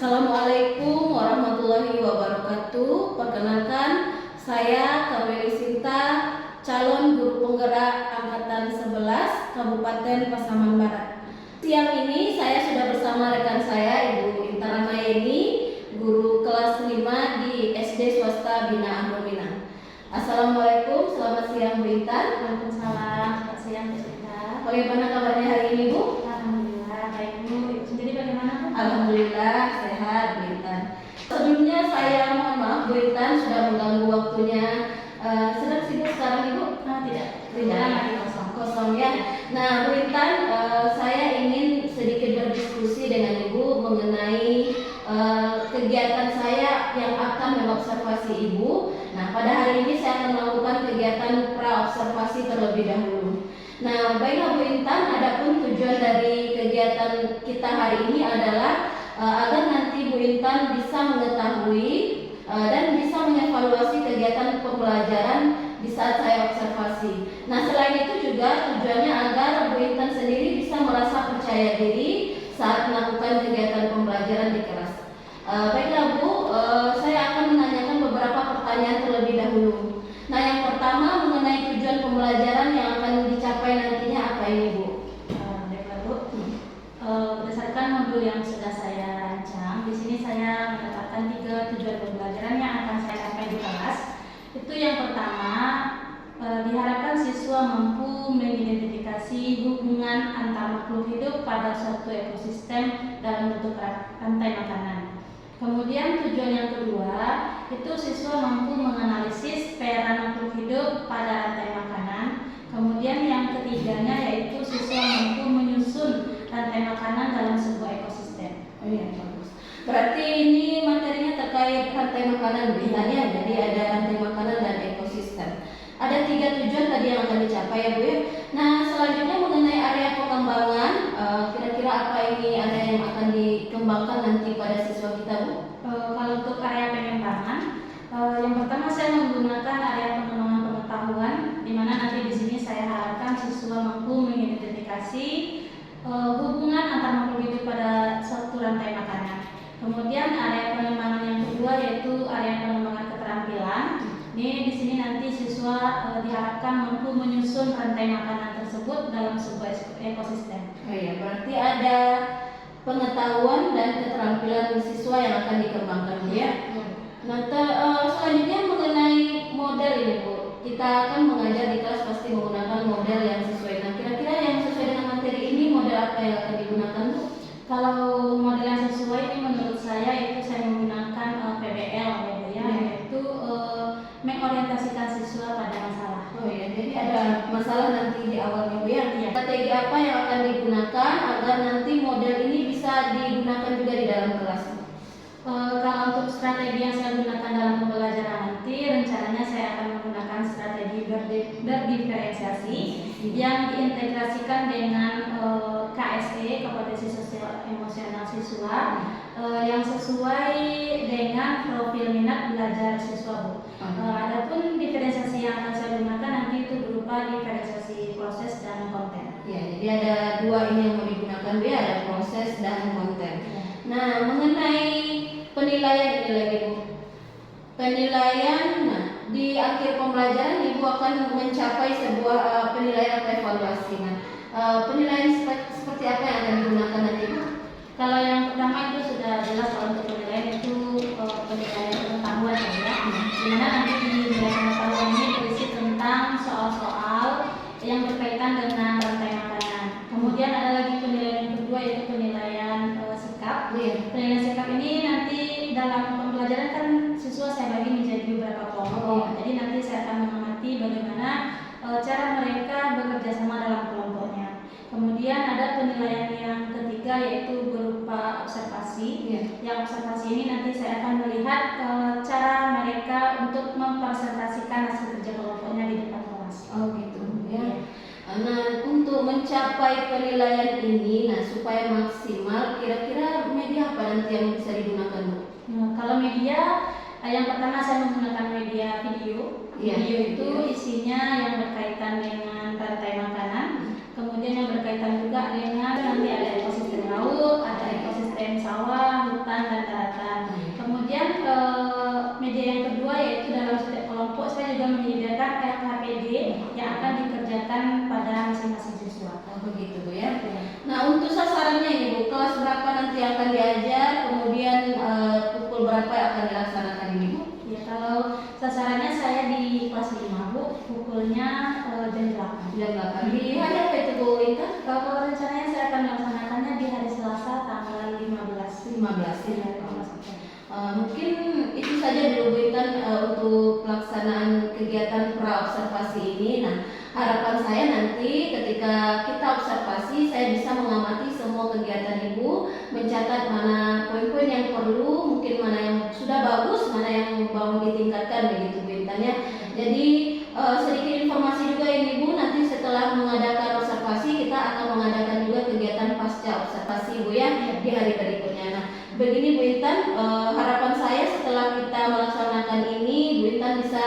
Assalamualaikum warahmatullahi wabarakatuh. Perkenalkan, saya Kaweli Sinta, calon guru penggerak angkatan 11 Kabupaten Pasaman Barat. Siang ini saya sudah bersama rekan saya Ibu Intan Ramayeni, guru kelas 5 di SD swasta Bina Ahlul Minang. Assalamualaikum, selamat siang Bu Intan. Waalaikumsalam, selamat siang Bu Sinta. Bagaimana kabarnya hari ini Bu? Alhamdulillah, baik Bu. Ibu sendiri bagaimana Bu? Alhamdulillah sehat Bu Intan. Sebelumnya saya mohon maaf Bu Intan sudah mengganggu waktunya. Sedang sibuk sekarang Ibu? Tidak lagi Kosong ya. Nah Bu Intan, saya ingin sedikit berdiskusi dengan Ibu mengenai kegiatan saya yang akan mengobservasi Ibu. Nah pada hari ini saya akan melakukan kegiatan pra-observasi terlebih dahulu. Nah baiklah Bu Intan, adapun tujuan dari kegiatan kita hari ini adalah agar nanti Bu Intan bisa mengetahui dan bisa mengevaluasi kegiatan pembelajaran di saat saya observasi. Nah selain itu juga tujuannya agar Bu Intan sendiri bisa merasa percaya diri saat melakukan kegiatan pembelajaran di kelas. Baiklah Bu, saya akan menanyakan beberapa pertanyaan terlebih dahulu. Nah yang pertama mengenai tujuan pembelajaran yang akan dicapai nantinya apa ini Bu? Baiklah Bu. Berdasarkan modul yang sudah saya rancang, di sini saya mendapatkan 3 tujuan pembelajaran yang akan saya capai di kelas. Itu yang pertama, diharapkan siswa mampu mengidentifikasi hubungan antar makhluk hidup pada suatu ekosistem dalam bentuk rantai makanan. Kemudian tujuan yang kedua, itu siswa mampu menganalisis peran makhluk hidup pada rantai makanan. Kemudian yang ketiganya yaitu siswa mampu menyusun rantai makanan dalam sebuah ekosistem. Oh iya, bagus. Berarti ini materinya terkait rantai makanan Bu Intan ya. Jadi ada rantai makanan dan ekosistem. Ada 3 tujuan tadi yang akan dicapai ya Bu ya. Nah selanjutnya mengenai area pengembangan, kira-kira apa ini area yang akan dikembangkan nanti pada siswa kita Bu? Kalau untuk area pengembangan, yang pertama saya menggunakan area pengembangan pengetahuan, di mana nanti di sini saya harapkan siswa mampu mengidentifikasi hubungan antar makhluk hidup pada suatu rantai makanan. Kemudian area pengembangan yang kedua yaitu area pengembangan keterampilan. Ini di sini nanti siswa diharapkan mampu menyusun rantai makanan tersebut dalam sebuah ekosistem. Oh iya, berarti ada pengetahuan dan keterampilan siswa yang akan dikembangkan Bu ya. Nah selanjutnya mengenai model ini Bu, kita akan mengajar di kelas pasti menggunakan model yang sesuai. Nah kira-kira yang sesuai dengan materi ini model apa yang akan digunakan Bu? Kalau model yang sesuai ini menurut saya itu saya menggunakan PBL ya Bu ya, yaitu mengorientasikan siswa pada masalah. Oh iya, jadi ada masalah nanti di awalnya Bu ya. Strategi apa yang akan digunakan agar nanti model ini bisa digunakan juga di dalam kelas? Kalau untuk strategi yang saya gunakan dalam pembelajaran nanti, rencananya saya akan menggunakan strategi berdiferensiasi yang diintegrasikan dengan KSE, kompetensi sosial emosional siswa, yang sesuai dengan profil minat belajar siswa Bu. Adapun diferensiasi yang akan saya gunakan nanti itu berupa diferensiasi proses dan konten. Ya, jadi ada 2 ini yang mau digunakan Bu ya, ada proses dan konten. Ya. Nah, mengenai penilaian ini lagi Bu. Penilaian, nah di akhir pembelajaran Ibu akan mencapai sebuah penilaian atau evaluasi. Nah, penilaian seperti apa yang akan digunakan nanti Bu? Kalau yang pertama itu sudah jelas kalau untuk penilaian itu penilaian pengetahuan ya. Dimana nanti di penilaian pengetahuan ini berisi tentang soal-soal yang berkaitan dengan rantai makanan. Kemudian ada lagi penilaian yang kedua yaitu penilaian sikap. Penilaian sikap ini nanti dalam pembelajaran kan siswa saya bagi menjadi beberapa kelompok. Jadi nanti saya akan mengamati bagaimana cara mereka bekerja sama dalam kelompoknya. Kemudian ada penilaian yang ketiga yaitu berupa observasi. Yang observasi ini nanti saya akan melihat cara mereka untuk mempresentasikan hasil kerja kelompoknya di depan kelas. Oh gitu ya. Nah untuk mencapai penilaian ini, nah supaya maksimal, kira-kira media apa nanti yang bisa digunakan Bu? Kalau media, yang pertama saya menggunakan media video. Video itu isinya yang berkaitan dengan rantai makanan. Kemudian yang berkaitan juga dengan nanti ada ekosistem laut, ada ekosistem sawah, hutan dan begitu Bu ya. Nah untuk sasarannya ini Bu, kelas berapa nanti akan diajar, kemudian pukul berapa yang akan dilaksanakan ini Bu? Ya, kalau sasarannya saya di kelas 5 Bu, pukulnya jam 8. Jam 8. Di hari apa itu Bu Intan? Kalau rencananya saya akan melaksanakannya di hari Selasa tanggal 15. 15 Di ya. hari Selasa. Mungkin itu saja dulu Bu Intan untuk pelaksanaan kegiatan pra-observasi ini. Nah, harapan saya nanti ketika kita observasi, saya bisa mengamati semua kegiatan Ibu, mencatat mana poin-poin yang perlu, mungkin mana yang sudah bagus, mana yang mau ditingkatkan begitu Bu Intan ya. Jadi sedikit informasi juga ini Bu, nanti setelah mengadakan observasi kita akan mengadakan juga kegiatan pasca observasi Bu ya di hari berikutnya. Nah, begini Bu Intan, harapan saya setelah kita melaksanakan ini, Bu Intan bisa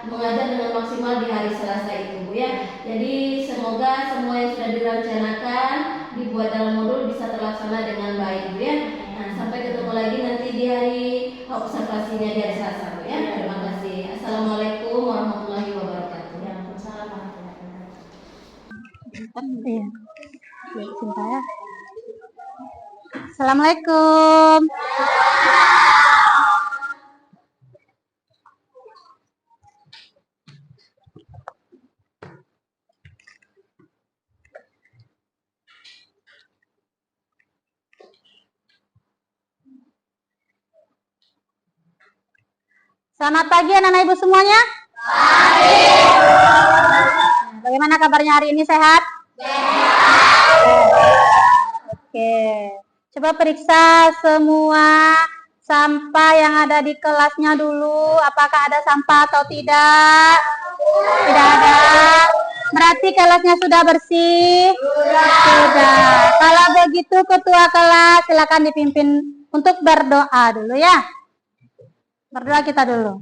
mengajar dengan maksimal di hari Selasa itu Bu ya. Jadi semoga semua yang sudah direncanakan dibuat dalam modul bisa terlaksana dengan baik Bu ya. Nah, sampai ketemu lagi nanti di hari observasinya di hari Selasa Bu ya. Terima kasih. Assalamualaikum warahmatullahi wabarakatuh. Ya, Waalaikumsalam warahmatullahi wabarakatuh. Iya. Baik, cinta ya. Assalamualaikum. Selamat pagi anak-anak ibu semuanya. Bagaimana kabarnya hari ini, sehat? Oke, coba periksa semua sampah yang ada di kelasnya dulu. Apakah ada sampah atau tidak? Tidak ada. Berarti kelasnya sudah bersih? Sudah. Kalau begitu ketua kelas silakan dipimpin untuk berdoa dulu ya. Berdoa kita dulu.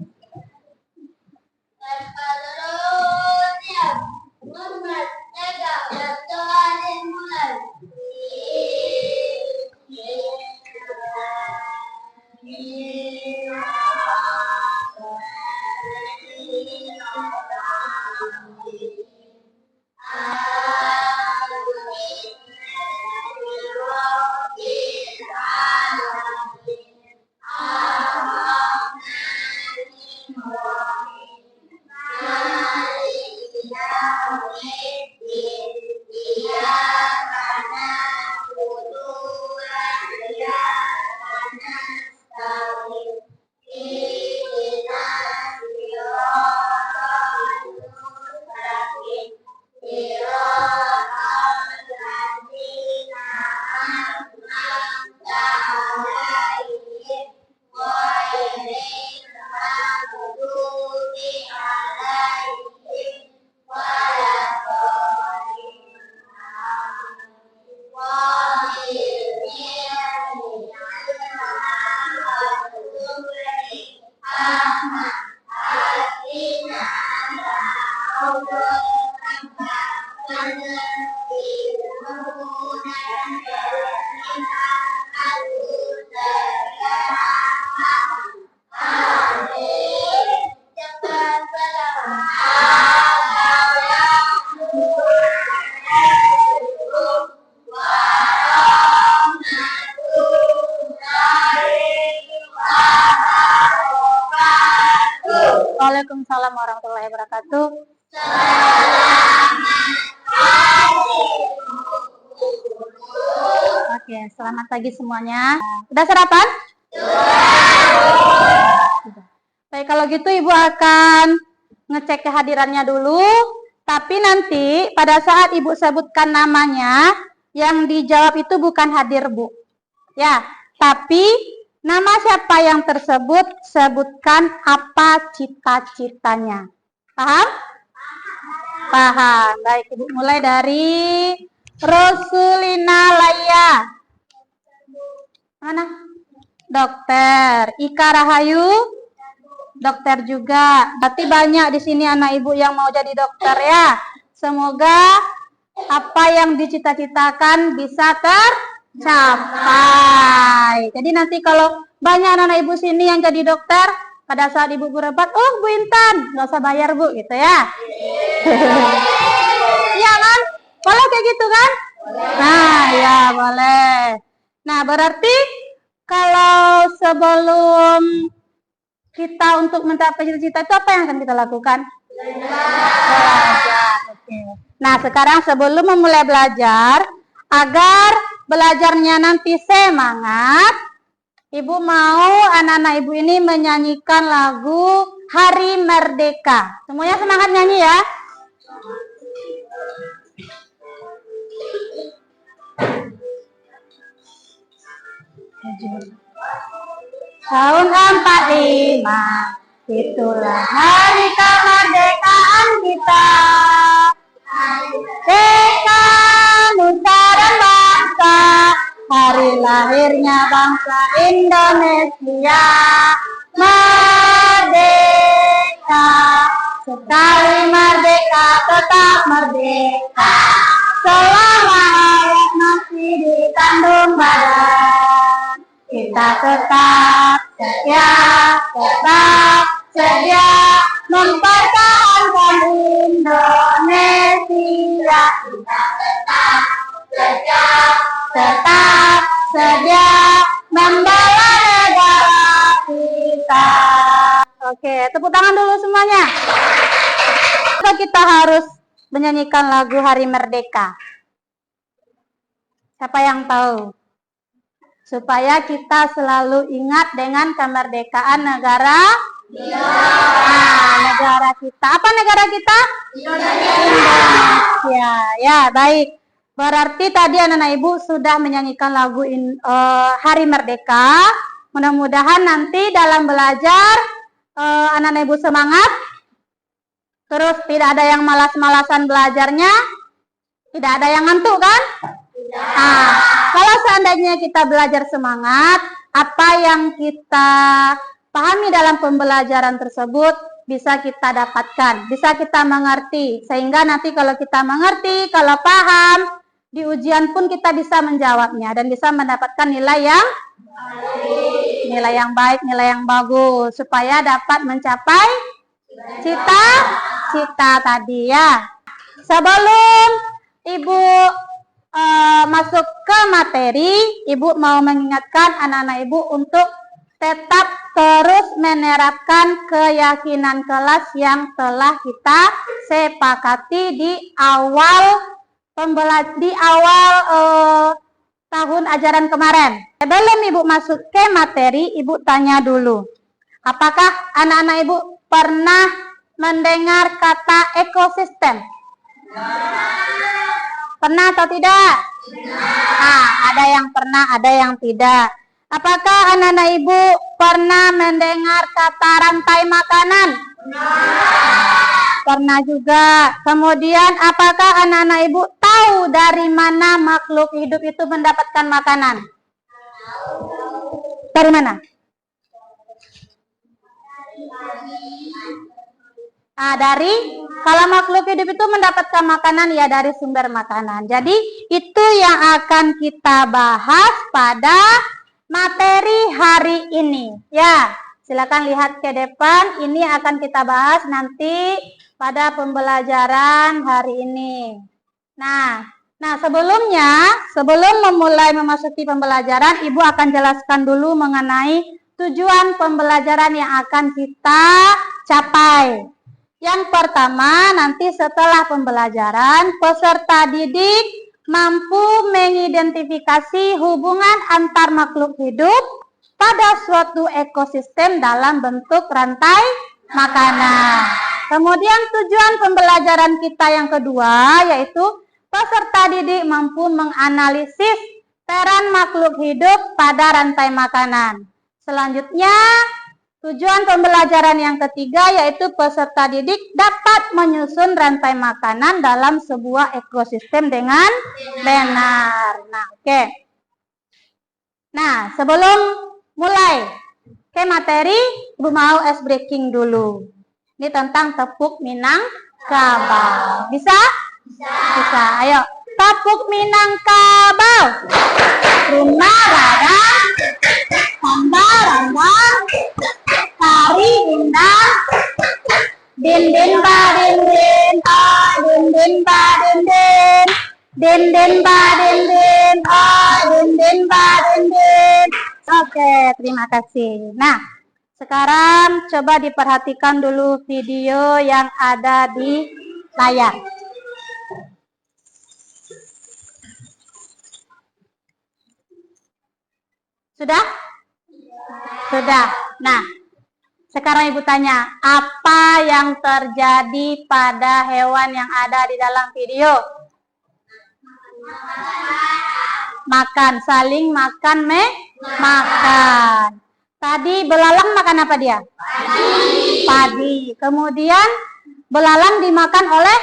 Waalaikumsalam warahmatullahi wabarakatuh. Oke, selamat pagi semuanya. Sudah sarapan? Sudah. Baik, kalau gitu Ibu akan ngecek kehadirannya dulu. Tapi nanti pada saat Ibu sebutkan namanya, yang dijawab itu bukan hadir Bu. Ya, tapi nama siapa yang tersebut, sebutkan apa cita-citanya. Paham? Paham. Baik, Ibu mulai dari Rosulina Laya. Mana? Dokter. Ika Rahayu? Dokter juga. Berarti banyak di sini anak ibu yang mau jadi dokter ya. Semoga apa yang dicita-citakan bisa tercapai. Jadi nanti kalau banyak anak ibu sini yang jadi dokter, pada saat ibu berobat, oh Bu Intan, nggak usah bayar Bu, gitu ya. Iya kan? Kalau kayak gitu kan? Nah, ya boleh. Nah, berarti kalau sebelum kita untuk mencapai cita-cita itu apa yang akan kita lakukan? Belajar. Oke. Nah, sekarang sebelum memulai belajar, agar belajarnya nanti semangat, Ibu mau anak-anak Ibu ini menyanyikan lagu Hari Merdeka. Semuanya semangat nyanyi ya. Tahun 45, itulah hari kemerdekaan kita. Merdeka nusa dan bangsa, hari lahirnya bangsa Indonesia. Merdeka, sekali merdeka tetap merdeka. Selama hayat masih dikandung badan, kita tetap sedia mempertahankan Indonesia. Kita tetap sedia membela negara kita. Oke, tepuk tangan dulu semuanya. Kita harus menyanyikan lagu Hari Merdeka. Siapa yang tahu? Supaya kita selalu ingat dengan kemerdekaan negara. Nah, negara kita. Apa negara kita? Indonesia. Ya, baik. Berarti tadi anak-anak Ibu sudah menyanyikan lagu Hari Merdeka. Mudah-mudahan nanti dalam belajar anak-anak Ibu semangat. Terus tidak ada yang malas-malasan belajarnya. Tidak ada yang ngantuk kan? Nah, kalau seandainya kita belajar semangat, apa yang kita pahami dalam pembelajaran tersebut bisa kita dapatkan, bisa kita mengerti. Sehingga nanti kalau kita mengerti, kalau paham, di ujian pun kita bisa menjawabnya dan bisa mendapatkan nilai yang baik, nilai yang bagus, supaya dapat mencapai cita-cita tadi ya. Sebelum Ibu masuk ke materi, Ibu mau mengingatkan anak-anak Ibu untuk tetap terus menerapkan keyakinan kelas yang telah kita sepakati di awal tahun ajaran kemarin. Sebelum Ibu masuk ke materi, Ibu tanya dulu, apakah anak-anak Ibu pernah mendengar kata ekosistem? Pernah atau tidak? Nah, ada yang pernah, ada yang tidak. Apakah anak-anak Ibu pernah mendengar kata rantai makanan? Pernah juga. Kemudian, apakah anak-anak Ibu tahu dari mana makhluk hidup itu mendapatkan makanan? Dari mana? Kalau makhluk hidup itu mendapatkan makanan ya dari sumber makanan. Jadi itu yang akan kita bahas pada materi hari ini. Ya, silakan lihat ke depan. Ini akan kita bahas nanti pada pembelajaran hari ini. Nah, sebelum memulai memasuki pembelajaran, Ibu akan jelaskan dulu mengenai tujuan pembelajaran yang akan kita capai. Yang pertama, nanti setelah pembelajaran, peserta didik mampu mengidentifikasi hubungan antar makhluk hidup pada suatu ekosistem dalam bentuk rantai makanan. Kemudian tujuan pembelajaran kita yang kedua, yaitu peserta didik mampu menganalisis peran makhluk hidup pada rantai makanan. Selanjutnya, tujuan pembelajaran yang ketiga yaitu peserta didik dapat menyusun rantai makanan dalam sebuah ekosistem dengan benar. Nah, oke. Nah, sebelum mulai ke materi, Ibu mau ice breaking dulu. Ini tentang tepuk Minangkabau. Bisa? Bisa. Ayo, tepuk Minangkabau. Rumah radang, samba-randang, tari indah, din din ba din din, ah din din ba din din, Den den ba den den. Oh, den den ba den den. Oke, terima kasih. Nah, sekarang coba diperhatikan dulu video yang ada di layar. Sudah? Sudah. Nah, sekarang Ibu tanya, apa yang terjadi pada hewan yang ada di dalam video? Makan, saling makan, makan. Tadi belalang makan apa dia? Padi. Kemudian belalang dimakan oleh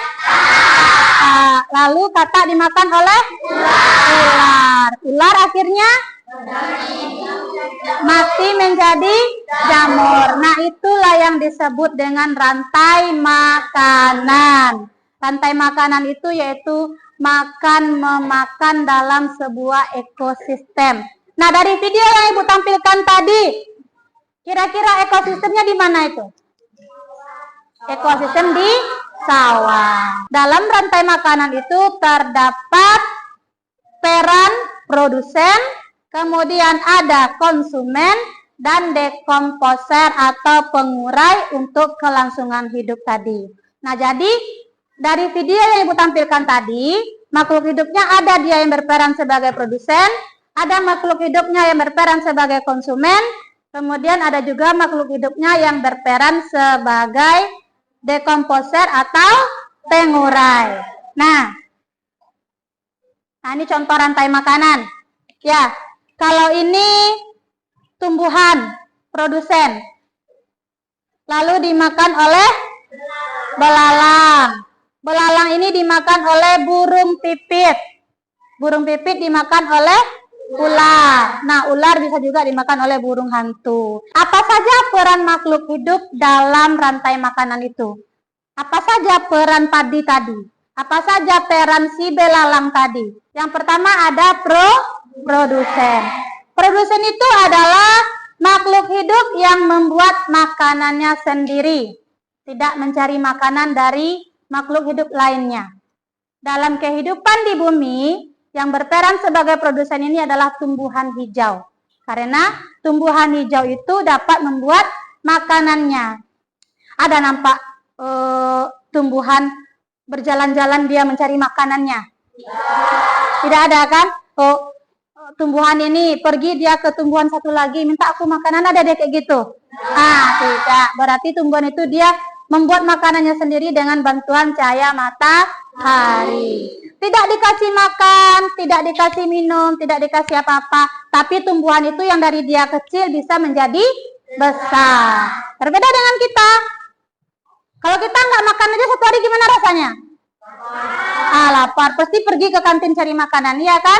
lalu katak dimakan oleh ular. Ular akhirnya mati menjadi jamur. Nah, itulah yang disebut dengan rantai makanan. Rantai makanan itu yaitu makan memakan dalam sebuah ekosistem. Nah, dari video yang Ibu tampilkan tadi, kira-kira ekosistemnya di mana itu? Ekosistem di sawah. Dalam rantai makanan itu terdapat peran produsen, kemudian ada konsumen, dan dekomposer atau pengurai untuk kelangsungan hidup tadi. Nah, jadi dari video yang Ibu tampilkan tadi, makhluk hidupnya ada dia yang berperan sebagai produsen, ada makhluk hidupnya yang berperan sebagai konsumen, kemudian ada juga makhluk hidupnya yang berperan sebagai dekomposer atau pengurai. Nah, ini contoh rantai makanan. Ya, kalau ini tumbuhan produsen, lalu dimakan oleh belalang. Belalang ini dimakan oleh burung pipit. Burung pipit dimakan oleh ular. Nah, ular bisa juga dimakan oleh burung hantu. Apa saja peran makhluk hidup dalam rantai makanan itu? Apa saja peran padi tadi? Apa saja peran si belalang tadi? Yang pertama ada produsen. Produsen itu adalah makhluk hidup yang membuat makanannya sendiri, tidak mencari makanan dari makhluk hidup lainnya. Dalam kehidupan di bumi, yang berperan sebagai produsen ini adalah tumbuhan hijau. Karena tumbuhan hijau itu dapat membuat makanannya. Ada nampak tumbuhan berjalan-jalan dia mencari makanannya? Tidak ada kan? Tumbuhan ini pergi dia ke tumbuhan satu lagi, minta aku makanan, ada dia kayak gitu? Tidak. Berarti tumbuhan itu dia membuat makanannya sendiri dengan bantuan cahaya matahari. Tidak dikasih makan, tidak dikasih minum, tidak dikasih apa-apa. Tapi tumbuhan itu yang dari dia kecil bisa menjadi besar. Berbeda dengan kita. Kalau kita nggak makan aja satu hari gimana rasanya? Lapar. Pasti pergi ke kantin cari makanan, iya kan?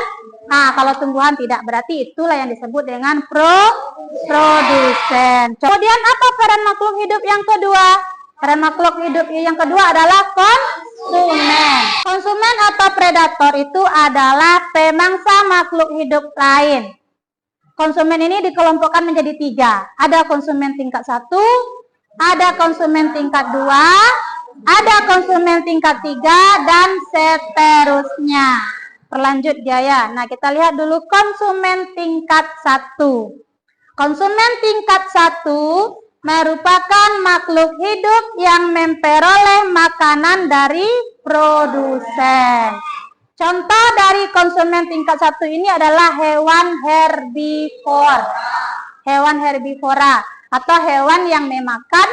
Kalau tumbuhan tidak, berarti itulah yang disebut dengan produsen. Kemudian apa peran makhluk hidup yang kedua? Peran makhluk hidup yang kedua adalah konsumen. Konsumen atau predator itu adalah pemangsa makhluk hidup lain. Konsumen ini dikelompokkan menjadi 3. Ada konsumen tingkat 1, ada konsumen tingkat 2, ada konsumen tingkat 3, dan seterusnya. Berlanjut Jaya. Nah, kita lihat dulu konsumen tingkat 1. Konsumen tingkat 1 merupakan makhluk hidup yang memperoleh makanan dari produsen. Contoh dari konsumen tingkat 1 ini adalah hewan herbivora. Hewan herbivora atau hewan yang memakan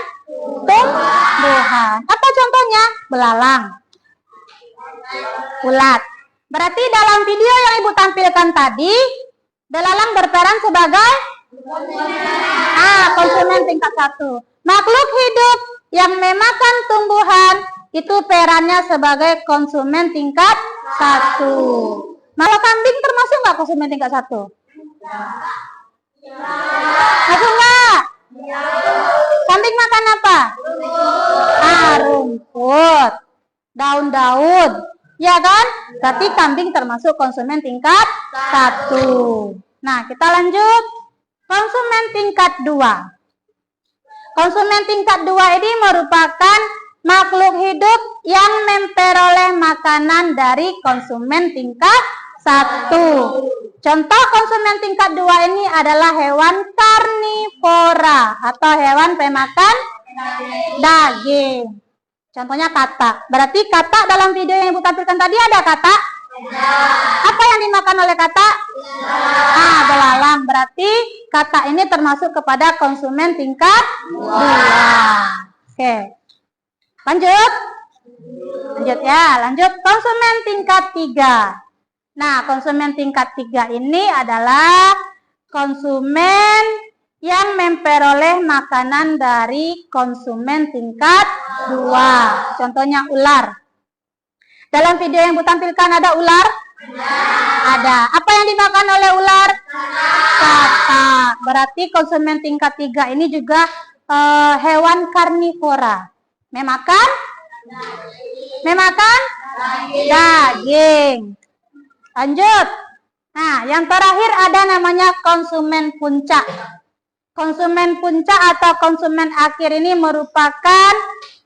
tumbuhan. Apa contohnya? Belalang, ulat. Berarti dalam video yang Ibu tampilkan tadi, belalang berperan sebagai konsumen tingkat 1. Makhluk hidup yang memakan tumbuhan itu perannya sebagai konsumen tingkat 1. Kalau kambing termasuk nggak konsumen tingkat 1? Masuk nggak? Kambing makan apa? Rumput, daun-daun, ya kan? Berarti kambing termasuk konsumen tingkat 1. Nah, kita lanjut. Konsumen tingkat 2. Konsumen tingkat 2 ini merupakan makhluk hidup yang memperoleh makanan dari konsumen tingkat 1. Contoh konsumen tingkat 2 ini adalah hewan karnivora atau hewan pemakan daging. Contohnya katak. Berarti katak dalam video yang Ibu tampilkan tadi ada katak? Apa yang dimakan oleh katak? Belalang. Berarti katak ini termasuk kepada konsumen tingkat 2. Oke. Lanjut. Lanjut ya. Lanjut konsumen tingkat 3. Nah, konsumen tingkat 3 ini adalah konsumen yang memperoleh makanan dari konsumen tingkat 2. Contohnya ular. Dalam video yang Ibu tampilkan ada ular? Ada. Apa yang dimakan oleh ular? Katak. Berarti konsumen tingkat 3 ini juga hewan karnivora. Memakan daging. Lanjut. Nah, yang terakhir ada namanya konsumen puncak. Konsumen puncak atau konsumen akhir ini merupakan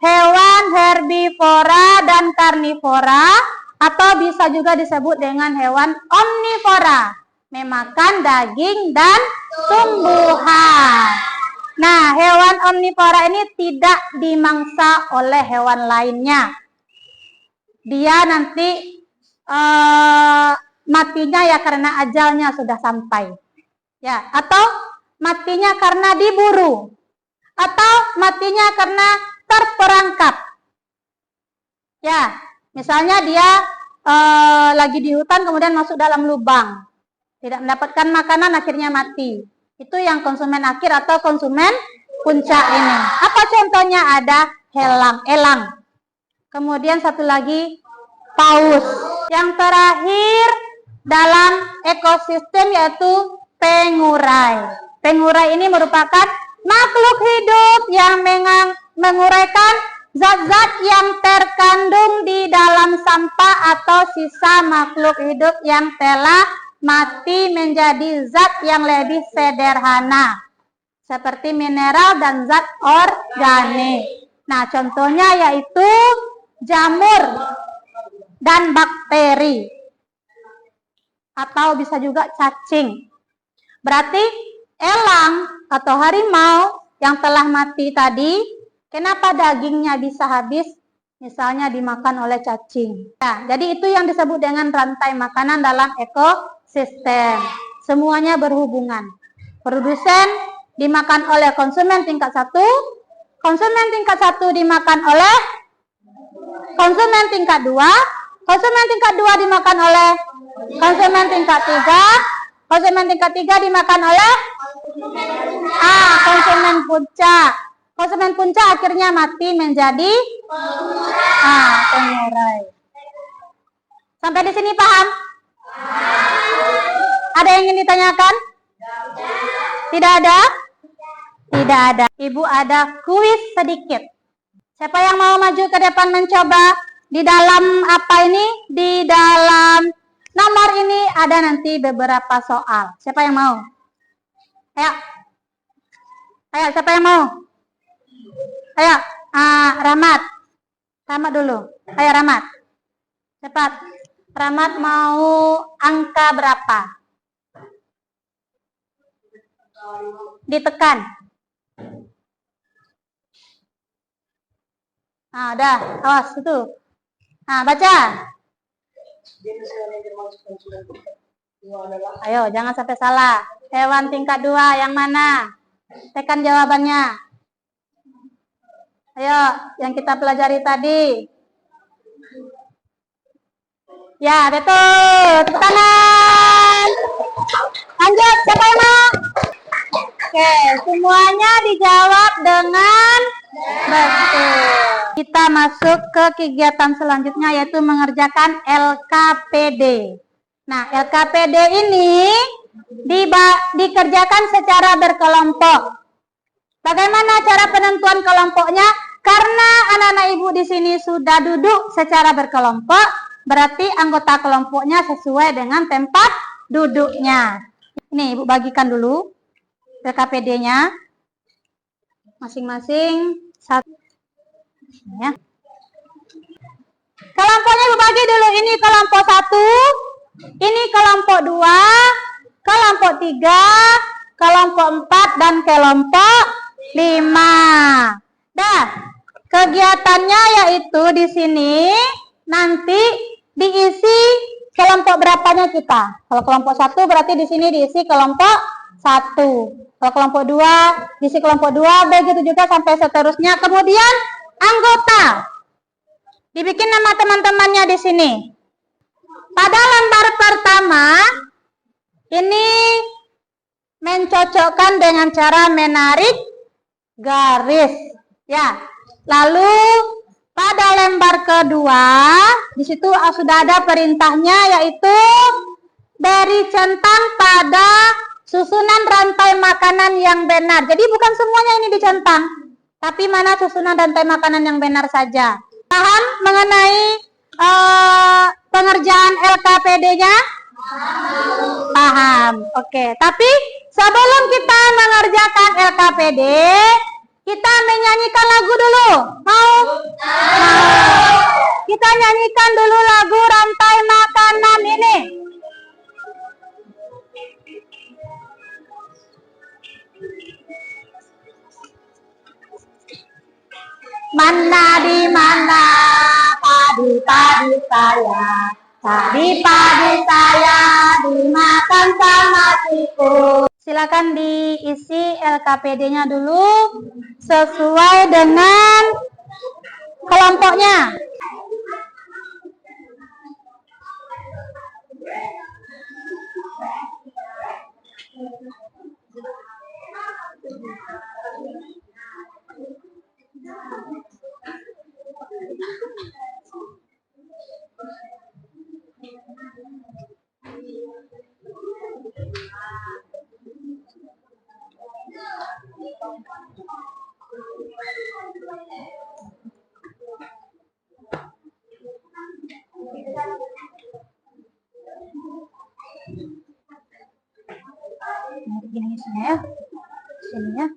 hewan herbivora dan karnivora atau bisa juga disebut dengan hewan omnivora, memakan daging dan tumbuhan. Nah, hewan omnivora ini tidak dimangsa oleh hewan lainnya. Dia nanti matinya ya karena ajalnya sudah sampai. Ya, atau matinya karena diburu. Atau matinya karena terperangkap. Ya, misalnya dia lagi di hutan kemudian masuk dalam lubang. Tidak mendapatkan makanan akhirnya mati. Itu yang konsumen akhir atau konsumen puncak ini. Apa contohnya? Ada elang. Kemudian satu lagi paus. Yang terakhir dalam ekosistem yaitu pengurai. Pengurai ini merupakan makhluk hidup yang menguraikan zat-zat yang terkandung di dalam sampah atau sisa makhluk hidup yang telah mati menjadi zat yang lebih sederhana seperti mineral dan zat organik. Nah, contohnya yaitu jamur dan bakteri atau bisa juga cacing. Berarti elang atau harimau yang telah mati tadi, kenapa dagingnya bisa habis? Misalnya dimakan oleh cacing. Nah, jadi itu yang disebut dengan rantai makanan dalam ekosistem. Semuanya berhubungan. Produsen dimakan oleh konsumen tingkat 1, konsumen tingkat 1 dimakan oleh konsumen tingkat 2, konsumen tingkat 2 dimakan oleh konsumen tingkat 3, konsumen tingkat 3 dimakan oleh konsumen puncak. Konsumen puncak akhirnya mati menjadi pengurai. Sampai di sini paham? Ada yang ingin ditanyakan? Tidak ada? Tidak ada. Ibu ada kuis sedikit. Siapa yang mau maju ke depan mencoba? Di dalam apa ini? Di dalam nomor ini ada nanti beberapa soal. Siapa yang mau? Ayo. Ayo, siapa yang mau? Ayo, Rahmat. Rahmat dulu. Ayo, Rahmat. Cepat. Rahmat mau angka berapa? Ditekan. Udah. Awas, itu. Baca. Ayo, jangan sampai salah. Hewan tingkat 2 yang mana? Tekan jawabannya. Ayo, yang kita pelajari tadi. Ya, betul. Tepuk tangan. Lanjut, siapa yang mau? Oke, semuanya dijawab dengan betul. Kita masuk ke kegiatan selanjutnya yaitu mengerjakan LKPD. Nah, LKPD ini dikerjakan secara berkelompok. Bagaimana cara penentuan kelompoknya? Karena anak-anak ibu di sini sudah duduk secara berkelompok, berarti anggota kelompoknya sesuai dengan tempat duduknya. Ini ibu bagikan dulu LKPD-nya. Masing-masing satu. Ya. Kelompoknya dibagi dulu. Ini kelompok 1, ini kelompok 2, kelompok 3, kelompok 4, dan kelompok 5. Dah, kegiatannya yaitu di sini nanti diisi kelompok berapanya kita. Kalau kelompok 1 berarti di sini diisi kelompok 1. Kalau kelompok 2 diisi kelompok 2, begitu juga sampai seterusnya. Kemudian anggota. Dibikin nama teman-temannya di sini. Pada lembar pertama ini mencocokkan dengan cara menarik garis, ya. Lalu pada lembar kedua di situ sudah ada perintahnya, yaitu beri centang pada susunan rantai makanan yang benar. Jadi bukan semuanya ini dicentang, tapi mana susunan rantai makanan yang benar saja. Paham mengenai pengerjaan LKPD-nya? Paham. Oke. Tapi sebelum kita mengerjakan LKPD, kita menyanyikan lagu dulu. Mau? Kita nyanyikan dulu lagu rantai makanan ini. Mana di mana padi-padi saya, padi-padi saya dimakan sama tikus. Silakan diisi LKPD-nya dulu sesuai dengan kelompoknya. Begini sini ya, sini ya.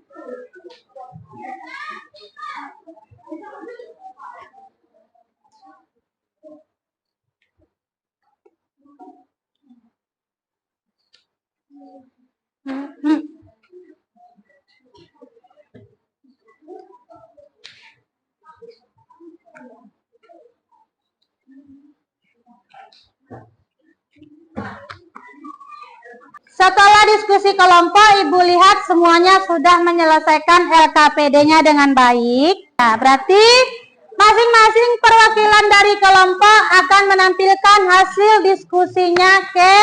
Setelah diskusi kelompok, Ibu lihat semuanya sudah menyelesaikan LKPD-nya dengan baik. Nah, berarti masing-masing perwakilan dari kelompok akan menampilkan hasil diskusinya ke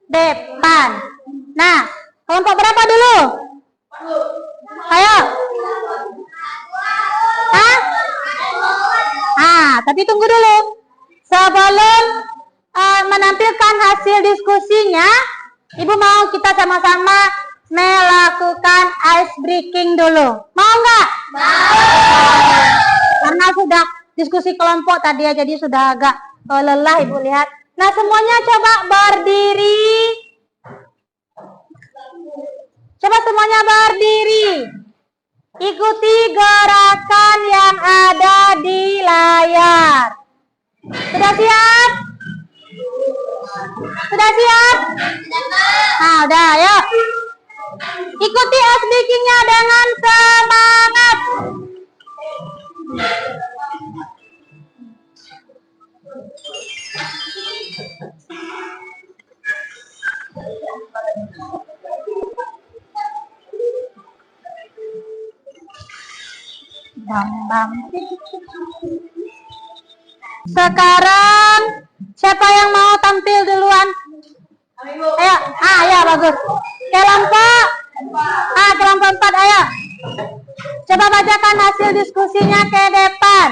depan. Nah, kelompok berapa dulu? Ayo. Hah? Tapi tunggu dulu. Sebelum menampilkan hasil diskusinya, Ibu mau kita sama-sama melakukan ice breaking dulu. Mau nggak? Mau. Karena sudah diskusi kelompok tadi ya, jadi sudah agak lelah Ibu lihat. Nah, semuanya coba berdiri. Coba semuanya berdiri. Ikuti gerakan yang ada di layar. Sudah siap? Sudah siap? Nah, udah, ayo. Ikuti ice breaking-nya dengan semangat. Sekarang siapa yang mau tampil duluan? Ayo, ya bagus. Kelompok, kelompok 4, ayo. Coba bacakan hasil diskusinya ke depan.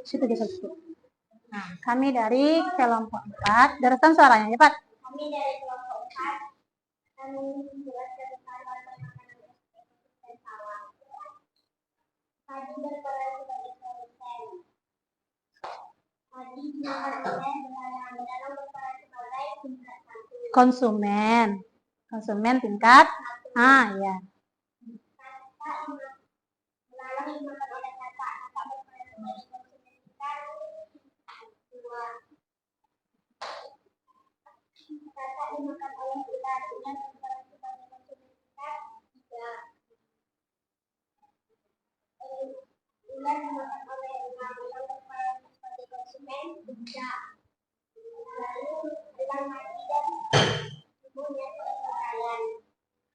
Situ geser situ. Nah, kami dari kelompok 4, deretan suaranya cepat. Kami dari kelompok 4, kami menjelaskan tentang makanan dan sawah. Tadi berperan sebagai produsen. Tadi dimakan dengan konsumen. Konsumen tingkat ya.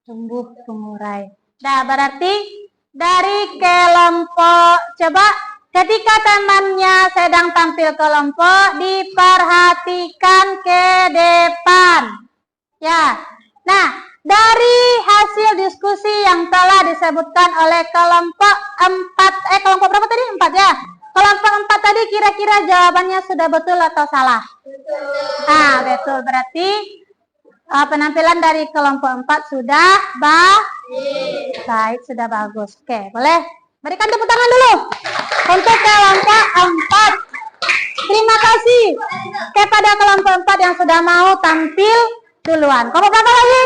Tumbuh pengurai. Nah, berarti dari kelompok, coba ketika temannya sedang tampil kelompok, diperhatikan ke depan. Ya. Nah, dari hasil diskusi yang telah disebutkan oleh kelompok 4, kelompok berapa tadi? 4 ya? Kelompok 4 tadi kira-kira jawabannya sudah betul atau salah? Betul. Betul. Berarti penampilan dari kelompok 4 sudah baik, sudah bagus. Oke, boleh berikan tepuk tangan dulu untuk kelompok 4. Terima kasih kepada kelompok 4 yang sudah mau tampil duluan. Kelompok berapa lagi?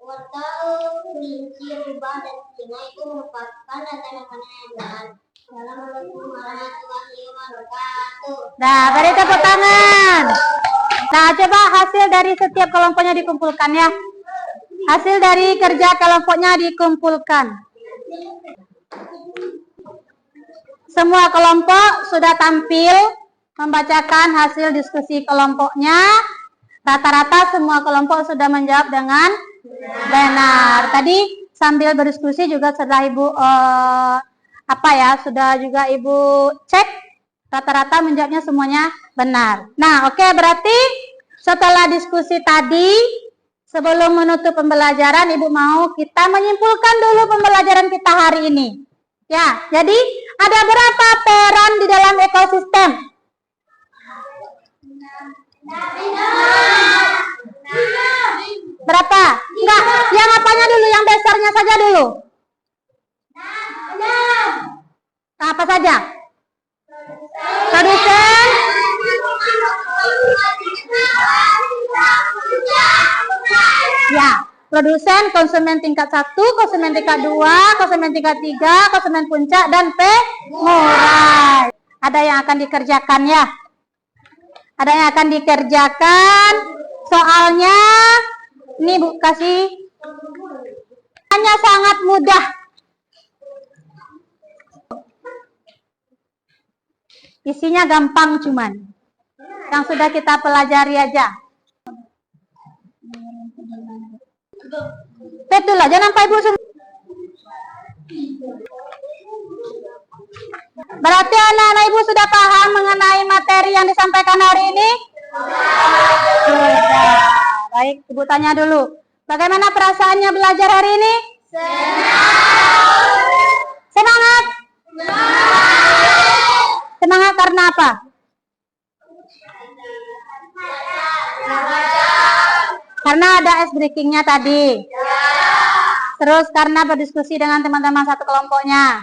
Wortel, kelinci, rubah, dan singa itu merupakan data makanan yang benar. Assalamualaikum warahmatullahi wabarakatuh. Nah, beri tepuk tangan. Nah, coba hasil dari setiap kelompoknya dikumpulkan ya. Hasil dari kerja kelompoknya dikumpulkan. Semua kelompok sudah tampil membacakan hasil diskusi kelompoknya. Rata-rata semua kelompok sudah menjawab dengan benar. Tadi sambil berdiskusi juga setelah Ibu sudah juga Ibu cek, rata-rata menjawabnya semuanya benar. Nah, oke, berarti setelah diskusi tadi, sebelum menutup pembelajaran, Ibu mau kita menyimpulkan dulu pembelajaran kita hari ini. Ya, jadi ada berapa peran di dalam ekosistem? Berapa? Enggak, yang apanya dulu, yang dasarnya saja dulu. Apa saja? Produsen, ya, produsen, konsumen tingkat 1, konsumen tingkat 2, konsumen tingkat 3, konsumen puncak, dan pengurai. Ada yang akan dikerjakan ya? Ada yang akan dikerjakan. Soalnya ini Bu kasih hanya sangat mudah. Isinya gampang cuman. Yang sudah kita pelajari aja. Betul aja nampak Ibu. Berarti anak-anak Ibu sudah paham mengenai materi yang disampaikan hari ini? Sudah. Baik, Ibu tanya dulu. Bagaimana perasaannya belajar hari ini? Semangat. Semangat karena apa? Karena ada ice breakingnya tadi. Terus karena berdiskusi dengan teman-teman satu kelompoknya.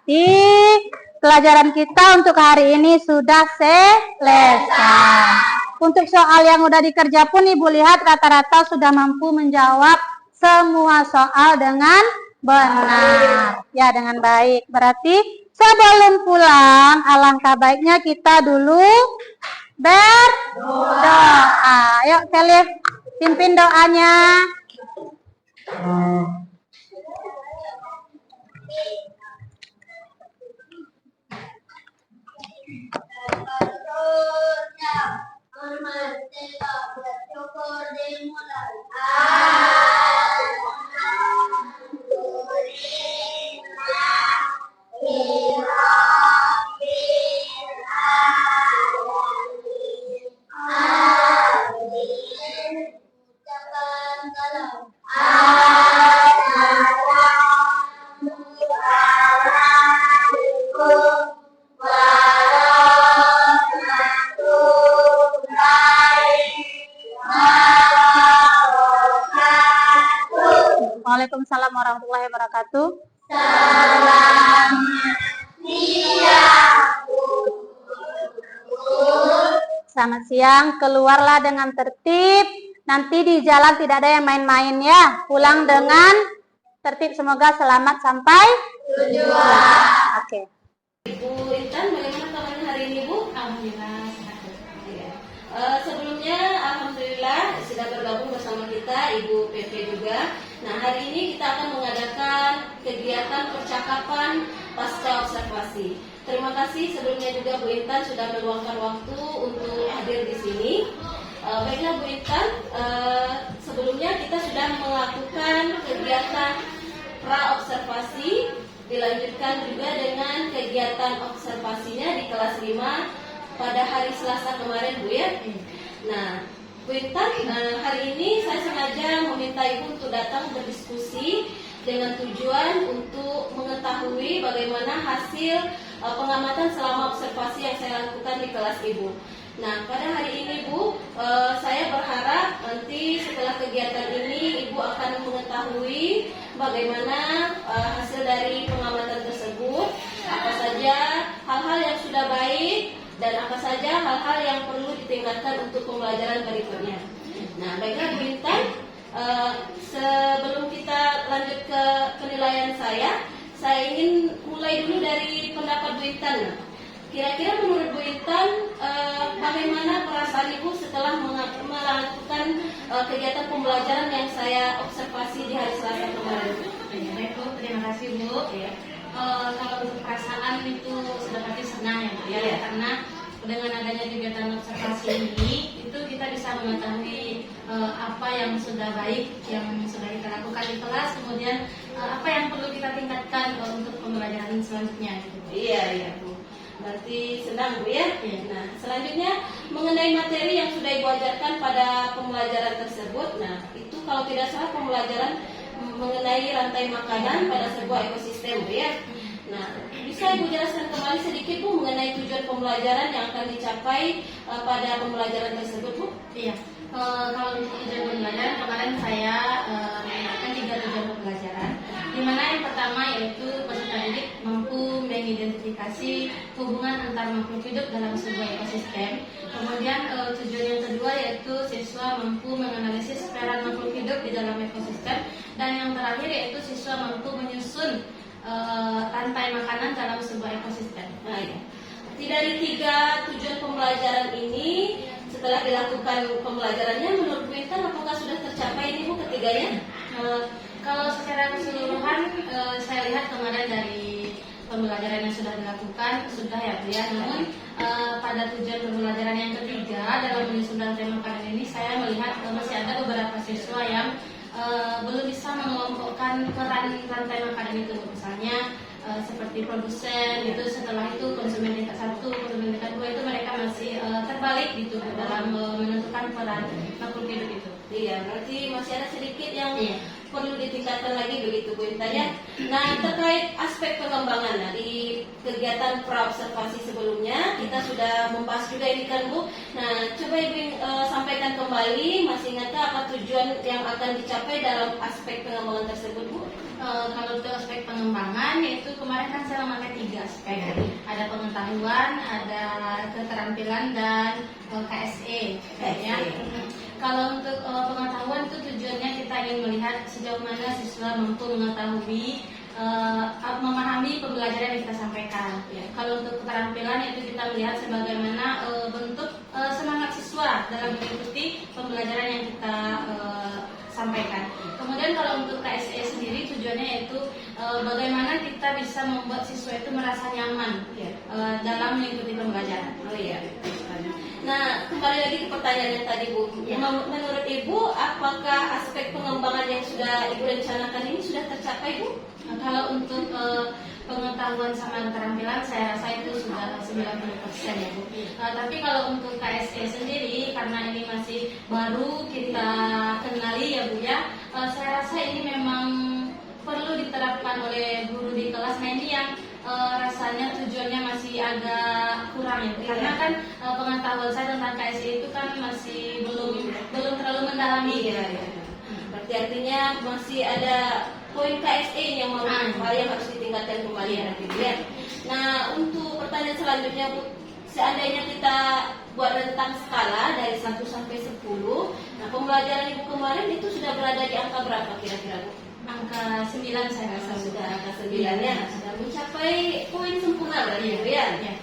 Jadi pelajaran kita untuk hari ini sudah selesai. Untuk soal yang udah dikerja pun Ibu lihat rata-rata sudah mampu menjawab semua soal dengan benar. Ya, dengan baik. Berarti sebelum pulang alangkah baiknya kita dulu berdoa. Yuk Selif, pimpin doanya. Bersyukur dimulai. Waalaikumsalam warahmatullahi wabarakatuh. Salam siang. Selamat siang, keluarlah dengan tertib. Nanti di jalan tidak ada yang main-main ya. Pulang dengan tertib, semoga selamat sampai tujuan. Oke. Ibu Intan, bagaimana kabarnya hari ini, Bu? Alhamdulillah sehat. Iya. Sebelumnya, alhamdulillah sudah bergabung bersama kita Ibu PP juga. Nah, hari ini kita akan mengadakan kegiatan percakapan pasca observasi. Terima kasih sebelumnya juga Bu Intan sudah meluangkan waktu untuk hadir di sini. Baiklah Bu Intan, sebelumnya kita sudah melakukan kegiatan pra-observasi, dilanjutkan juga dengan kegiatan observasinya di kelas 5 pada hari Selasa kemarin, Bu ya. Nah, Bu Intan, hari ini saya sengaja meminta Ibu untuk datang berdiskusi dengan tujuan untuk mengetahui bagaimana hasil pengamatan selama observasi yang saya lakukan di kelas Ibu. Nah, pada hari ini Bu, saya berharap nanti setelah kegiatan ini Ibu akan mengetahui bagaimana hasil dari pengamatan tersebut, apa saja hal-hal yang sudah baik dan apa saja hal-hal yang perlu ditingkatkan untuk pembelajaran berikutnya. Nah, baiklah Bu Intan, sebelum kita lanjut ke penilaian saya ingin mulai dulu dari pendapat Bu Intan. Kira-kira menurut Bu Intan, bagaimana perasaan Ibu setelah melakukan kegiatan pembelajaran yang saya observasi di hari Selasa kemarin? Baik Bu, terima kasih Bu. Ya. Kalau untuk perasaan itu sudah pasti senang ya Bu ya, Iya. karena dengan adanya kegiatan observasi ini itu kita bisa mengetahui apa yang sudah baik yang sudah kita lakukan di kelas, kemudian apa yang perlu kita tingkatkan untuk pembelajaran selanjutnya gitu. Iya Bu. Berarti senang Bu ya. Iya. Nah, selanjutnya mengenai materi yang sudah Ibu ajarkan pada pembelajaran tersebut. Nah, itu kalau tidak salah pembelajaran mengenai rantai makanan pada sebuah ekosistem Bu ya. Nah, bisa Ibu jelaskan kembali sedikit Bu mengenai tujuan pembelajaran yang akan dicapai pada pembelajaran tersebut Bu? Iya. Kalau untuk tujuan pembelajaran kemarin saya mengenalkan 3 tujuan pembelajaran, di mana yang pertama yaitu peserta didik mampu mengidentifikasi hubungan antar makhluk hidup dalam sebuah ekosistem. Kemudian tujuan yang kedua yaitu siswa mampu menganalisis peran makhluk hidup di dalam ekosistem, dan yang terakhir yaitu siswa mampu menyusun rantai makanan dalam sebuah ekosistem. Nah, ya. Dari 3 tujuan pembelajaran ini, setelah dilakukan pembelajarannya, menurut Bu Intan apakah sudah tercapai ini Bu ketiganya? Kalau secara keseluruhan saya lihat kemarin dari pembelajaran yang sudah dilakukan sudah ya Bu ya. Namun pada tujuan pembelajaran yang ketiga dalam menyusun rantai makanan ini saya melihat masih ada beberapa siswa yang belum bisa mengelompokkan peran rantai makanan itu. Misalnya seperti produsen itu, setelah itu konsumen tingkat 1, konsumen tingkat 2 itu mereka masih terbalik gitu dalam menentukan peran makhluk hidup itu. Iya, berarti masih ada sedikit yang Iya. perlu ditingkatkan lagi begitu Bu Intan ya. Nah, terkait aspek pengembangan, nah, di kegiatan pra-observasi sebelumnya kita sudah membahas juga ini kan Bu. Nah, coba Ibu sampaikan kembali, masih ingatkah apa tujuan yang akan dicapai dalam aspek pengembangan tersebut Bu? Kalau untuk aspek pengembangan, yaitu kemarin kan saya memakai 3 aspek, ada pengetahuan, ada keterampilan, dan KSE. Ya. Kalau untuk pengetahuan itu tujuannya kita ingin melihat sejauh mana siswa mampu mengetahui, memahami pembelajaran yang kita sampaikan. Ya. Kalau untuk keterampilan itu kita melihat sebagaimana bentuk semangat siswa dalam mengikuti pembelajaran yang kita sampaikan. Kemudian kalau untuk KSE sendiri tujuannya yaitu bagaimana kita bisa membuat siswa itu merasa nyaman dalam mengikuti pembelajaran. Oh iya. Nah, kembali lagi ke pertanyaan yang tadi Bu. Ya. Menurut Ibu, apakah aspek pengembangan yang sudah Ibu rencanakan ini sudah tercapai Bu? Nah, kalau untuk pengetahuan sama keterampilan saya rasa itu sudah 90% ya Bu. Tapi kalau untuk KSE sendiri, karena ini masih baru kita kenali ya Bu ya, saya rasa ini memang perlu diterapkan oleh guru di kelas. Nah, ini yang rasanya tujuannya masih agak kurang ya Bu. Karena kan pengetahuan saya tentang KSE itu kan masih belum terlalu mendalami. Iya. Berarti artinya masih ada poin KSE yang harus ditingkatkan kembali nanti Bu ya. Nah, untuk pertanyaan selanjutnya Bu, seandainya kita buat rentang skala dari 1 sampai 10. Nah, pembelajaran Ibu kemarin itu sudah berada di angka berapa kira-kira, Bu? Angka 9 saya rasa Sudah angka 9 ya, sudah mencapai poin sempurna berarti Ibu ya. Ya.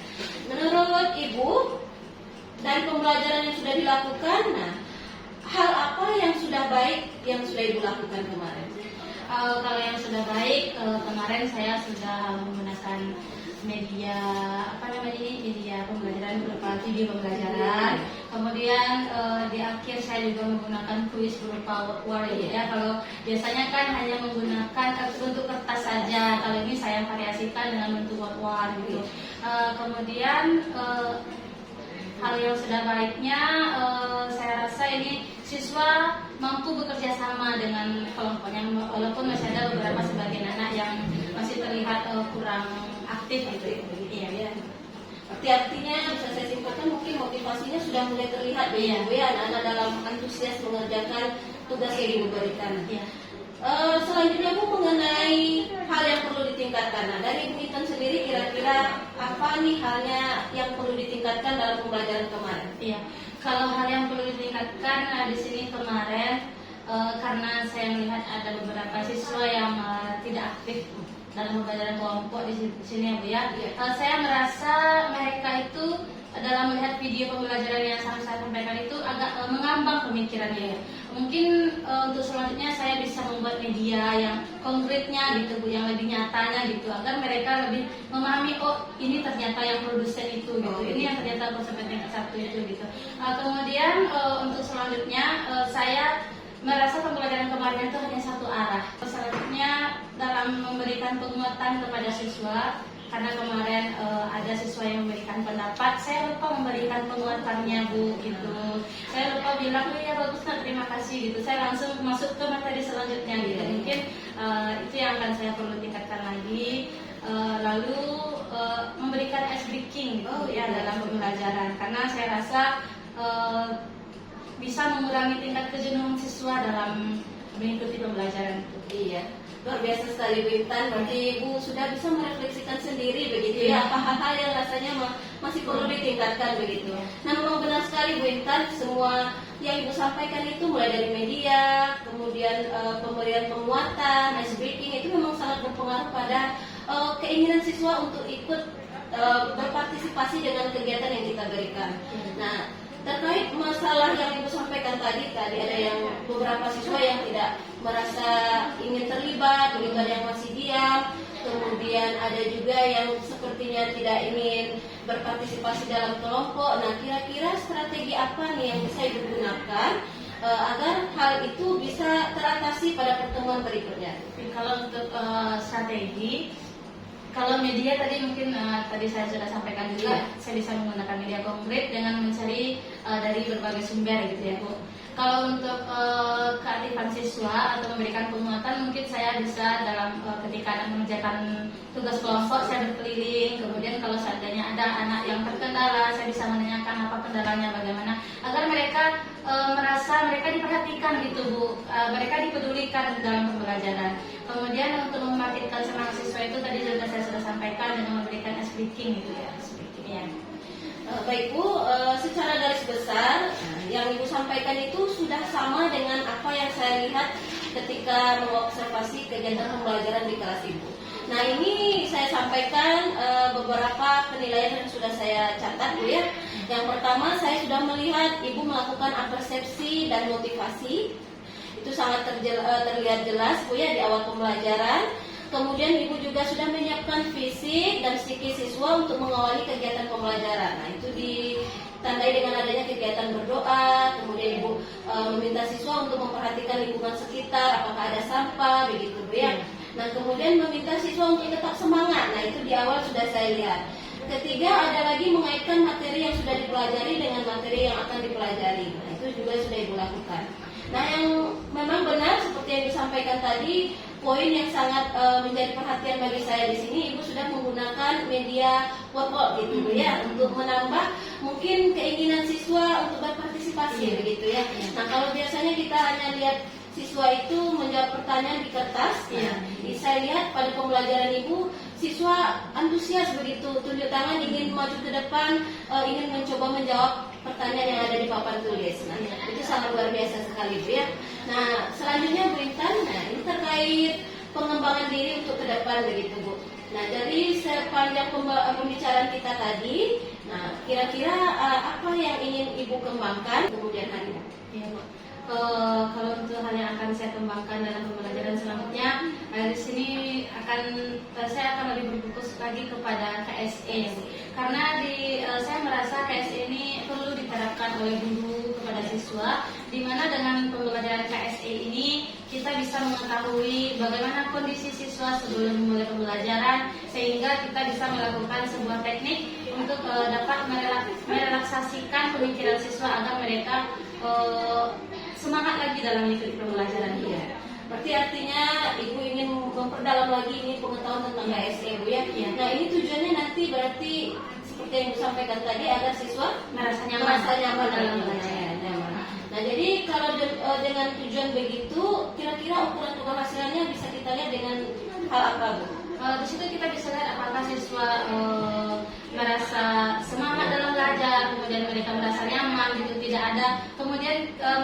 Menurut Ibu, dari pembelajaran yang sudah dilakukan, nah, hal apa yang sudah baik yang sudah Ibu lakukan kemarin? Kalau yang sudah baik, kemarin saya sudah menggunakan media media pembelajaran berupa video pembelajaran. Kemudian di akhir saya juga menggunakan kuis berupa word ya. Kalau biasanya kan hanya menggunakan bentuk kertas saja, kalau ini saya variasikan dengan bentuk word gitu. Kemudian hal yang sudah baiknya, saya rasa ini siswa mampu bekerja sama dengan kelompoknya, walaupun masih ada beberapa sebagian anak yang masih terlihat kurang aktif gitu. Iya. Ya. Artinya bisa saya simpulkan mungkin motivasinya sudah mulai terlihat ya, anak-anak dalam antusias mengerjakan tugas yang diberikan. Iya. Selanjutnya Bu, mengenai hal yang perlu ditingkatkan. Nah, dari Bu Intan sendiri kira-kira apa nih halnya yang perlu ditingkatkan dalam pembelajaran kemarin? Iya. Kalau hal yang perlu ditingkatkan di sini kemarin, karena saya melihat ada beberapa siswa yang tidak aktif dalam pembelajaran kelompok di sini ya Bu ya. Saya merasa mereka itu dalam melihat video pembelajaran yang saya sampaikan itu agak mengambang pemikirannya. Mungkin untuk selanjutnya saya bisa membuat media yang konkretnya gitu Bu, yang lebih nyatanya gitu, agar mereka lebih memahami, oh ini ternyata yang produsen itu gitu, ini yang ternyata konsumen tingkat 1 itu gitu. Kemudian untuk selanjutnya saya merasa pembelajaran kemarin itu hanya satu arah. Selanjutnya dalam memberikan penguatan kepada siswa, karena kemarin ada siswa yang memberikan pendapat, saya lupa memberikan penguatannya Bu gitu. Saya lupa bilang, oh ya bagus Nak, terima kasih gitu. Saya langsung masuk ke materi selanjutnya gitu. Mungkin itu yang akan saya perlu tingkatkan lagi. Lalu memberikan ice breaking gitu ya dalam pembelajaran, karena saya rasa bisa mengurangi tingkat kejenuhan siswa dalam mengikuti pembelajaran itu. Iya, luar biasa sekali Bu Intan. Berarti Ibu sudah bisa merefleksikan sendiri begitu ya, apa hal-hal yang rasanya masih perlu ditingkatkan begitu. Nah, memang benar sekali Bu Intan, semua yang Ibu sampaikan itu mulai dari media, kemudian pemberian penguatan, ice breaking itu memang sangat berpengaruh pada keinginan siswa untuk ikut berpartisipasi dengan kegiatan yang kita berikan. Nah, terkait masalah yang Ibu sampaikan tadi ada yang beberapa siswa yang tidak merasa ingin terlibat, begitu ada yang masih diam, kemudian ada juga yang sepertinya tidak ingin berpartisipasi dalam kelompok. Nah, kira-kira strategi apa nih yang bisa Ibu gunakan agar hal itu bisa teratasi pada pertemuan berikutnya? Kalau untuk strategi, kalau media tadi mungkin tadi saya sudah sampaikan juga, saya bisa menggunakan media konkret dengan mencari dari berbagai sumber gitu ya Bu. Kalau untuk keaktifan siswa atau memberikan penguatan, mungkin saya bisa dalam ketika mengerjakan tugas kelompok saya berkeliling. Kemudian kalau seandainya ada anak yang terkendala, saya bisa menanyakan apa kendalanya, bagaimana agar mereka merasa mereka diperhatikan gitu Bu, mereka dipedulikan dalam pembelajaran. Kemudian untuk membangkitkan semangat siswa itu tadi juga saya sudah sampaikan dengan memberikan ice breaking gitu ya. Ya. Baik Bu, secara garis besar yang Ibu sampaikan itu sudah sama dengan apa yang saya lihat ketika mengobservasi kegiatan pembelajaran di kelas Ibu. Nah, ini saya sampaikan beberapa penilaian yang sudah saya catat Bu ya. Yang pertama, saya sudah melihat Ibu melakukan apersepsi dan motivasi. Itu sangat terlihat jelas Bu ya di awal pembelajaran. Kemudian Ibu juga sudah menyiapkan fisik dan psikis siswa untuk mengawali kegiatan pembelajaran. Nah, itu ditandai dengan adanya kegiatan berdoa. Kemudian Ibu meminta siswa untuk memperhatikan lingkungan sekitar, apakah ada sampah, begitu Bu ya. Nah, kemudian meminta siswa untuk tetap semangat. Nah, itu di awal sudah saya lihat. Ketiga, ada lagi mengaitkan materi yang sudah dipelajari dengan materi yang akan dipelajari. Nah, itu juga sudah Ibu lakukan. Nah, yang memang benar seperti yang disampaikan tadi, poin yang sangat menjadi perhatian bagi saya di sini, Ibu sudah menggunakan media word gitu ya, untuk menambah mungkin keinginan siswa untuk berpartisipasi begitu ya. Nah, kalau biasanya kita hanya lihat siswa itu menjawab pertanyaan di kertas, saya lihat pada pembelajaran Ibu, siswa antusias begitu, tunjuk tangan ingin maju ke depan, ingin mencoba menjawab pertanyaan yang ada di papan tulis. Nah, itu sangat luar biasa sekali Bu ya. Nah, selanjutnya Bu Intan, nah ini terkait pengembangan diri untuk ke depan begitu Bu. Nah, dari sepanjang pembicaraan kita tadi, nah kira-kira apa yang ingin Ibu kembangkan kemudian hari ini? Ya, Bu. Kalau untuk hal yang akan saya kembangkan dalam pembelajaran selanjutnya, di sini saya akan lebih berfokus lagi kepada KSE, karena saya merasa KSE ini perlu diterapkan oleh guru kepada siswa, di mana dengan pembelajaran KSE ini kita bisa mengetahui bagaimana kondisi siswa sebelum memulai pembelajaran, sehingga kita bisa melakukan sebuah teknik untuk dapat merelaksasikan pemikiran siswa agar mereka semangat lagi dalam mengikuti pembelajaran dia. Berarti artinya Ibu ingin memperdalam lagi ini pengetahuan tentang KSE Bu ya. Nah, ini tujuannya nanti berarti seperti yang Ibu sampaikan tadi agar siswa Merasa nyaman dalam belajar. Nah, jadi kalau dengan tujuan begitu, kira-kira ukuran keberhasilannya bisa kita lihat dengan hal apa Bu? Di situ kita bisa lihat apakah siswa merasa semangat dalam belajar, kemudian mereka merasa nyaman gitu, tidak ada. Kemudian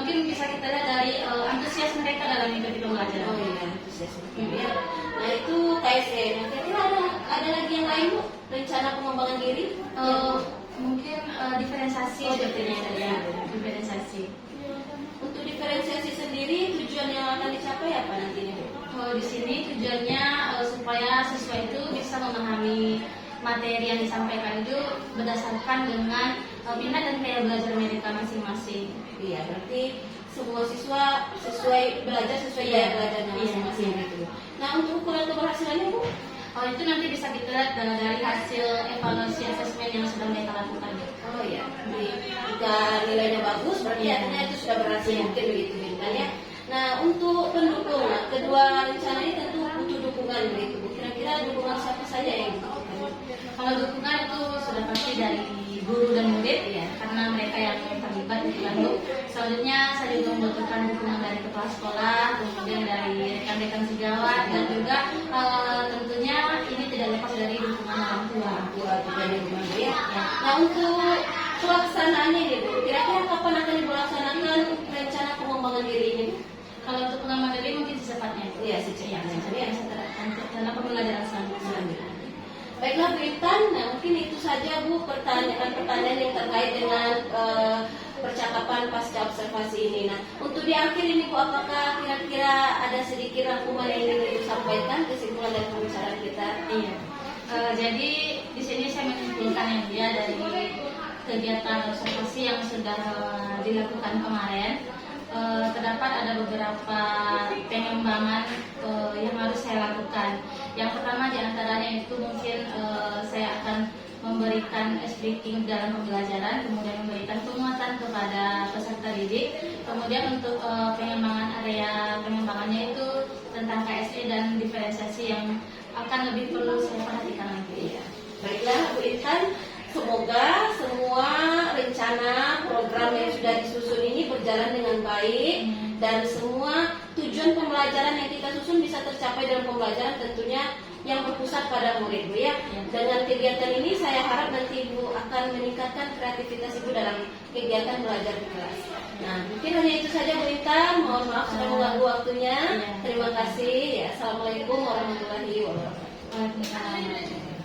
mungkin bisa kita lihat dari antusias mereka dalam mengikuti pembelajaran. Oh iya, antusias ya. Nah, itu KSE. Nah, kira-kira ada lagi yang lain Bu? Rencana pengembangan diri? Mungkin diferensiasi sepertinya tadi ya, diferensiasi. Untuk diferensiasi sendiri tujuan yang akan dicapai apa nantinya Bu? Di sini tujuannya supaya siswa itu bisa memahami materi yang disampaikan itu berdasarkan dengan minat dan gaya belajar mereka masing-masing. Iya, berarti semua siswa belajar sesuai gaya belajarnya masing-masing gitu. Nah, untuk ukuran keberhasilannya Bu? Itu nanti bisa kita lihat dari hasil evaluasi asesmen yang sedang mereka lakukan. Oh iya, jika nilainya bagus berarti artinya itu sudah berhasil mungkin begitu Bintang ya. Nah, untuk pendukung, nah, kedua rencana ini tentu butuh dukungan begitu Bu. Kira-kira dukungan siapa saja yang dibutuhkan? Kalau dukungan itu sudah pasti dari guru dan murid ya, karena mereka yang terlibat di Bandung. Selanjutnya saya juga membutuhkan dukungan dari kepala sekolah, kemudian dari rekan-rekan sejawat, dan juga tentunya ini tidak lepas dari dukungan orang tua. Juga dukungan Bu ya. Nah, untuk pelaksanaannya ini Bu, kira-kira kapan akan dilaksanakan rencana pengembangan diri ini? Kalau untuk pengembangan diri mungkin secepatnya. Iya, secepatnya. Jadi dalam pembelajaran selanjutnya. Baiklah Bu Intan, nah mungkin itu saja Bu pertanyaan-pertanyaan yang terkait dengan percakapan pasca observasi ini. Nah, untuk di akhir ini Bu, apakah kira-kira ada sedikit rangkuman yang ingin Ibu sampaikan kesimpulan dari pembicaraan kita? Iya. Jadi di sini saya menyimpulkan yang dia dari kegiatan observasi yang sudah dilakukan kemarin. Terdapat ada beberapa pengembangan yang harus saya lakukan. Yang pertama diantaranya itu mungkin saya akan memberikan ice breaking dalam pembelajaran, kemudian memberikan penguatan kepada peserta didik. Kemudian untuk pengembangan area pengembangannya itu tentang KSE dan diferensiasi yang akan lebih perlu saya perhatikan lagi. Baiklah Bu Intan, semoga semua rencana program yang sudah disusun ini berjalan dengan baik dan semua tujuan pembelajaran yang kita susun bisa tercapai dalam pembelajaran, tentunya yang berpusat pada murid Bu ya. Dengan kegiatan ini saya harap nanti Ibu akan meningkatkan kreativitas Ibu dalam kegiatan belajar di kelas. Nah, mungkin hanya itu saja Bu Intan. Mohon maaf sudah mengganggu waktunya. Terima kasih. Ya, Assalamualaikum warahmatullahi wabarakatuh. Waalaikumsalam.